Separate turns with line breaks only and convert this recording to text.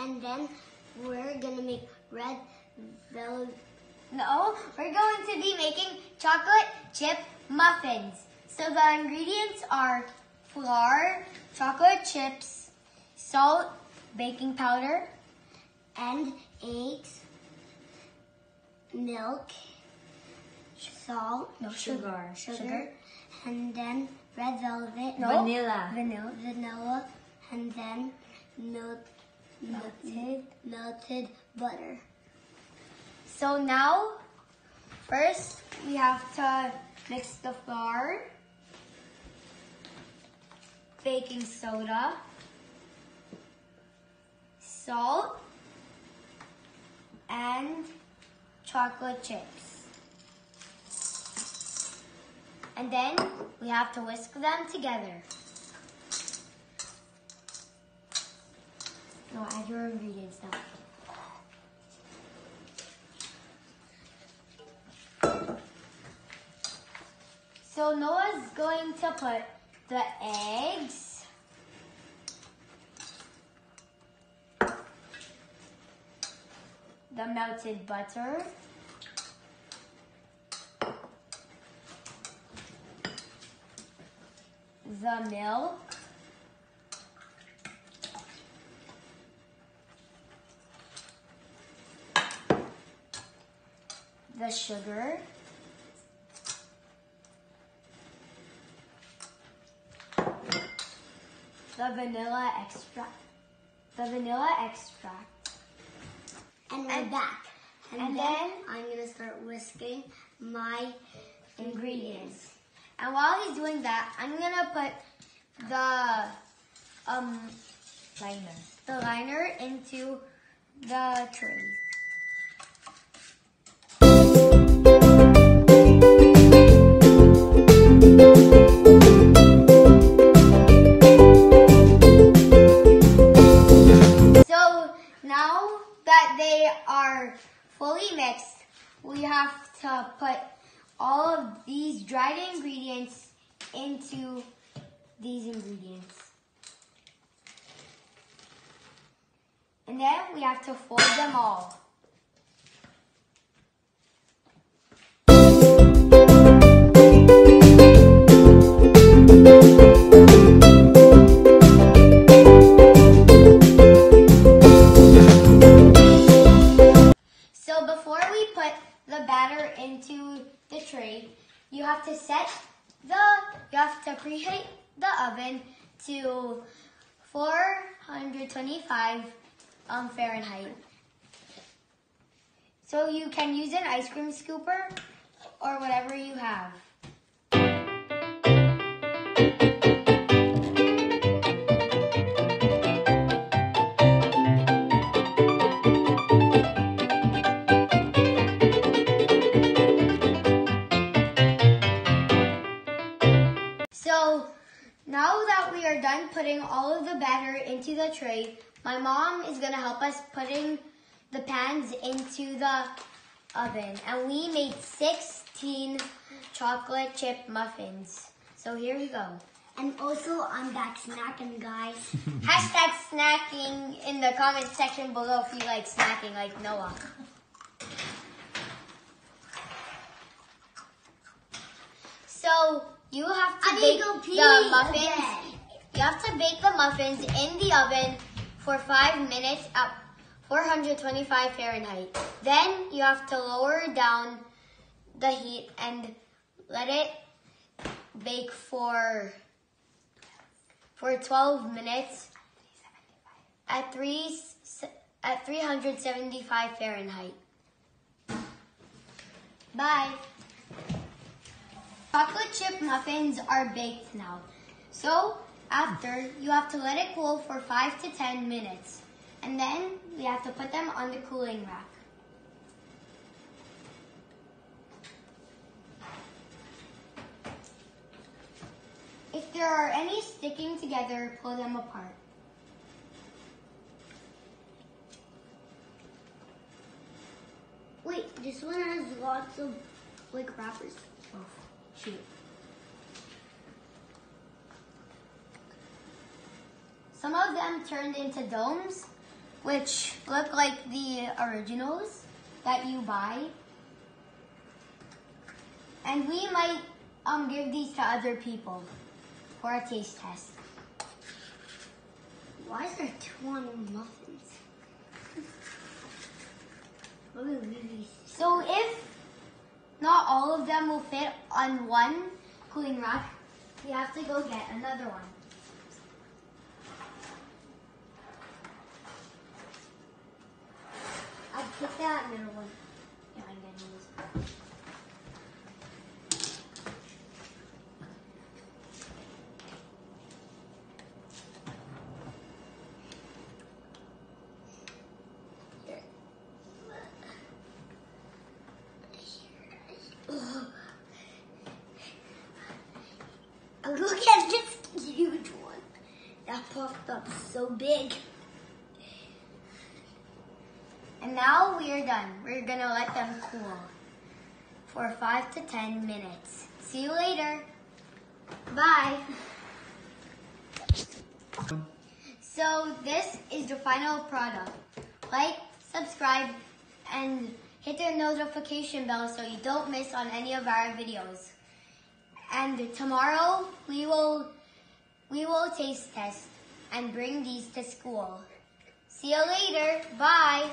And then we're gonna make red velvet.
No, we're going to be making chocolate chip muffins. So the ingredients are flour, chocolate chips, salt, baking powder,
And eggs, milk, salt,
sugar,
and then red velvet, vanilla, and then melted butter.
So now, first we have to mix the flour, baking soda, salt, and chocolate chips. And then we have to whisk them together. No, add your ingredients now. So Noah's going to put the eggs, the melted butter, the milk, the sugar, the vanilla extract.
And we're back.
And then
I'm gonna start whisking my
ingredients. And while he's doing that, I'm gonna put the liner into the tray. So now that they are fully mixed, we have to put all of these dried ingredients into these ingredients. And then we have to fold them all. So before we put the batter into the tray, you have to preheat the oven to 425 Fahrenheit. So you can use an ice cream scooper or whatever you have. So now that we are done putting all of the batter into the tray, my mom is going to help us putting the pans into the oven. And we made 16 chocolate chip muffins. So here we go.
And also, I'm back snacking, guys.
Hashtag snacking in the comment section below if you like snacking like Noah. So you have to bake the muffins. You have to bake the muffins in the oven for 5 minutes at 425 Fahrenheit. Then you have to lower down the heat and let it bake for 12 minutes at 375 Fahrenheit. Bye. Chocolate chip muffins are baked now. So after, you have to let it cool for 5 to 10 minutes. And then we have to put them on the cooling rack. If there are any sticking together, pull them apart.
Wait, this one has lots of like wrappers.
Oh, shoot. Some of them turned into domes, which look like the originals that you buy. And we might give these to other people for a taste test.
Why is there 2 on muffins?
So if not all of them will fit on one cooling rack, we have to go get another one.
I'd pick that middle one.
Yeah, I'm getting this one.
Look at this huge one. That popped up so big.
And now we are done. We're gonna let them cool for 5 to 10 minutes. See you later. Bye. So this is the final product. Like, subscribe, and hit the notification bell so you don't miss on any of our videos. And tomorrow we will taste test and bring these to school. See you later. Bye.